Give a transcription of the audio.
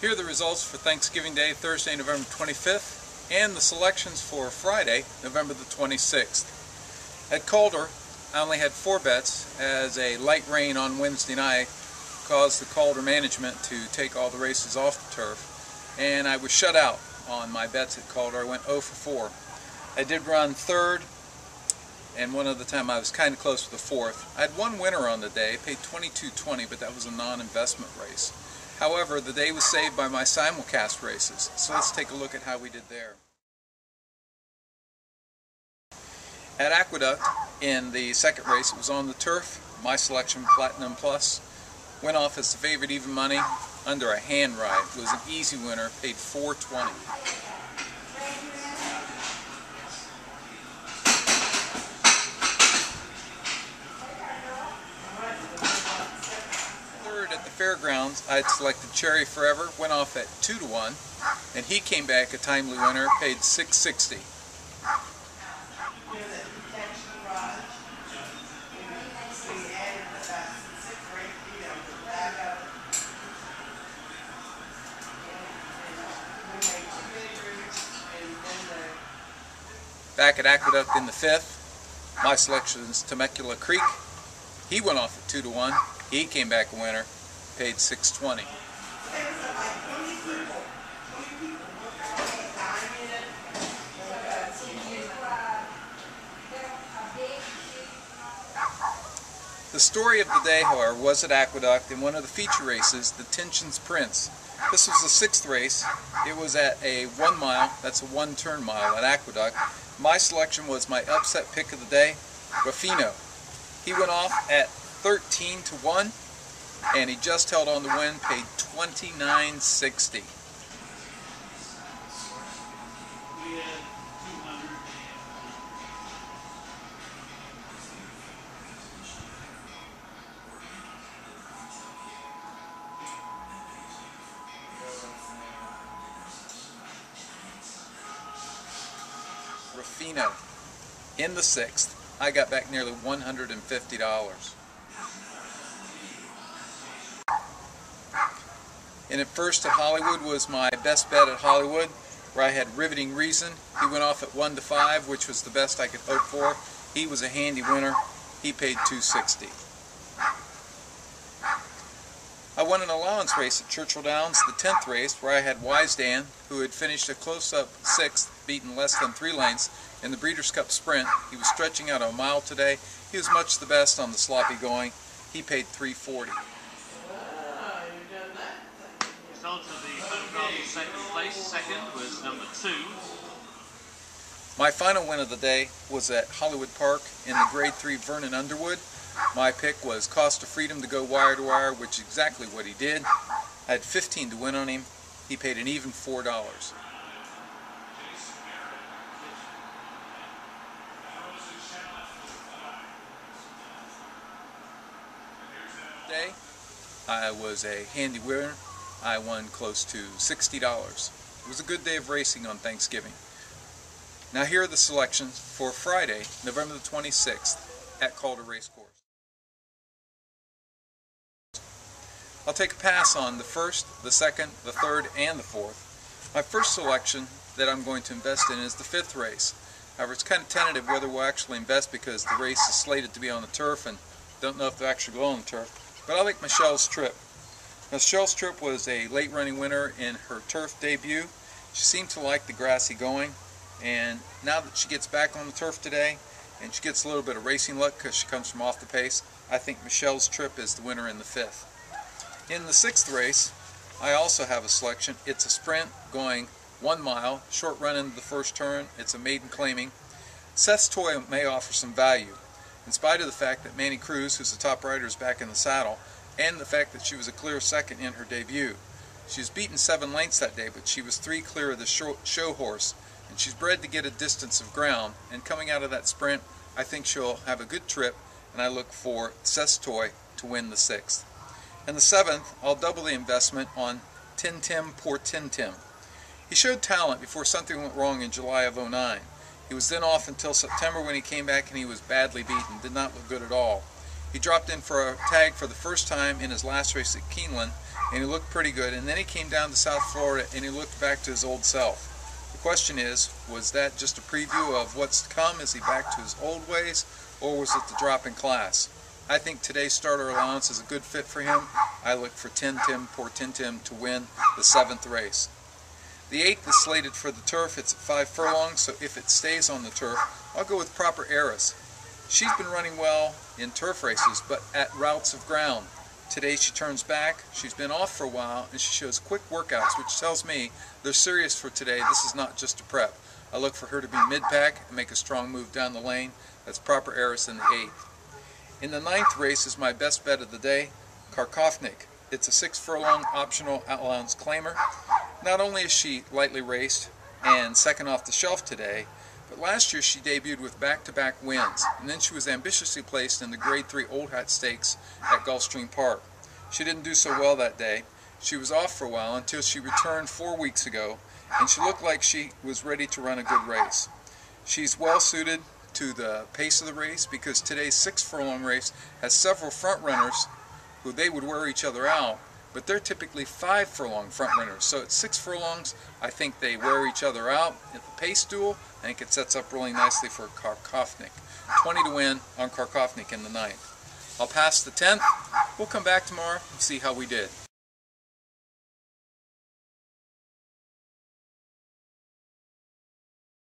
Here are the results for Thanksgiving Day, Thursday, November 25th, and the selections for Friday, November the 26th. At Calder, I only had 4 bets as a light rain on Wednesday night caused the Calder management to take all the races off the turf, and I was shut out on my bets at Calder. I went 0 for 4. I did run 3rd, and one other time I was kind of close with the 4th. I had one winner on the day, paid $22.20, but that was a non-investment race. However, the day was saved by my simulcast races, so let's take a look at how we did there. At Aqueduct, in the second race, it was on the turf. My selection, Platinum Plus, went off as the favorite even money under a hand ride. It was an easy winner, paid $4.20. At the fairgrounds, I had selected Cherry Forever, went off at 2-1, and he came back a timely winner, paid $6.60. Back at Aqueduct in the 5th, my selection is Temecula Creek. He went off at 2-1. He came back a winner, paid $6.20. The story of the day, however, was at Aqueduct in one of the feature races, the Tensions Prince. This was the 6th race. It was at a 1 mile, that's a 1-turn mile at Aqueduct. My selection was my upset pick of the day, Ruffino. He went off at 13-1, and he just held on to win, paid $29.60. Ruffino in the 6th. I got back nearly $150. And at first at Hollywood was my best bet at Hollywood, where I had Riveting Reason. He went off at 1-5, which was the best I could hope for. He was a handy winner. He paid $2.60. I won an allowance race at Churchill Downs, the 10th race, where I had Wise Dan, who had finished a close-up 6th, beaten less than 3 lengths in the Breeders' Cup Sprint. He was stretching out a mile today. He was much the best on the sloppy going. He paid $3.40. Results of the photograph second place. Second was number 2. My final win of the day was at Hollywood Park in the Grade 3 Vernon Underwood. My pick was Cost of Freedom to go wire to wire, which is exactly what he did. I had 15 to win on him. He paid an even $4. Today, I was a handy winner. I won close to $60. It was a good day of racing on Thanksgiving. Now here are the selections for Friday, November the 26th at Calder Racecourse. I'll take a pass on the 1st, the 2nd, the 3rd, and the 4th. My first selection that I'm going to invest in is the 5th race. However, it's kind of tentative whether we'll actually invest because the race is slated to be on the turf and don't know if they'll actually go on the turf. But I like Michelle's Trip. Michelle's Trip was a late running winner in her turf debut. She seemed to like the grassy going, and now that she gets back on the turf today and she gets a little bit of racing luck because she comes from off the pace, I think Michelle's Trip is the winner in the 5th. In the 6th race, I also have a selection. It's a sprint going 1 mile, short run into the first turn. It's a maiden claiming. Seth's Toy may offer some value, in spite of the fact that Manny Cruz, who's the top rider, is back in the saddle, and the fact that she was a clear second in her debut. She was beaten 7 lengths that day, but she was 3 clear of the show horse, and she's bred to get a distance of ground, and coming out of that sprint, I think she'll have a good trip, and I look for Seth's Toy to win the 6th. And the 7th, I'll double the investment on Tin Tim Poor Tin Tim. He showed talent before something went wrong in July of '09. He was then off until September when he came back and he was badly beaten, did not look good at all. He dropped in for a tag for the first time in his last race at Keeneland, and he looked pretty good. And then he came down to South Florida and he looked back to his old self. The question is, was that just a preview of what's to come? Is he back to his old ways, or was it the drop in class? I think today's starter allowance is a good fit for him. I look for Poor Tin Tim to win the 7th race. The 8th is slated for the turf. It's at 5 furlongs, so if it stays on the turf, I'll go with Proper Heiress. She's been running well in turf races, but at routes of ground. Today she turns back. She's been off for a while, and she shows quick workouts, which tells me they're serious for today. This is not just a prep. I look for her to be mid-pack and make a strong move down the lane. That's Proper Heiress in the 8th. In the 9th race is my best bet of the day, Karkovnik. It's a 6 furlong optional allowance claimer. Not only is she lightly raced and second off the shelf today, but last year she debuted with back-to-back wins, and then she was ambitiously placed in the Grade 3 Old Hat Stakes at Gulfstream Park. She didn't do so well that day. She was off for a while until she returned 4 weeks ago, and she looked like she was ready to run a good race. She's well suited to the pace of the race because today's 6 furlong race has several front runners who they would wear each other out, but they're typically 5 furlong front runners. So at 6 furlongs, I think they wear each other out. At the pace duel, I think it sets up really nicely for Karkovnik. 20 to win on Karkovnik in the 9th. I'll pass the 10th. We'll come back tomorrow and see how we did.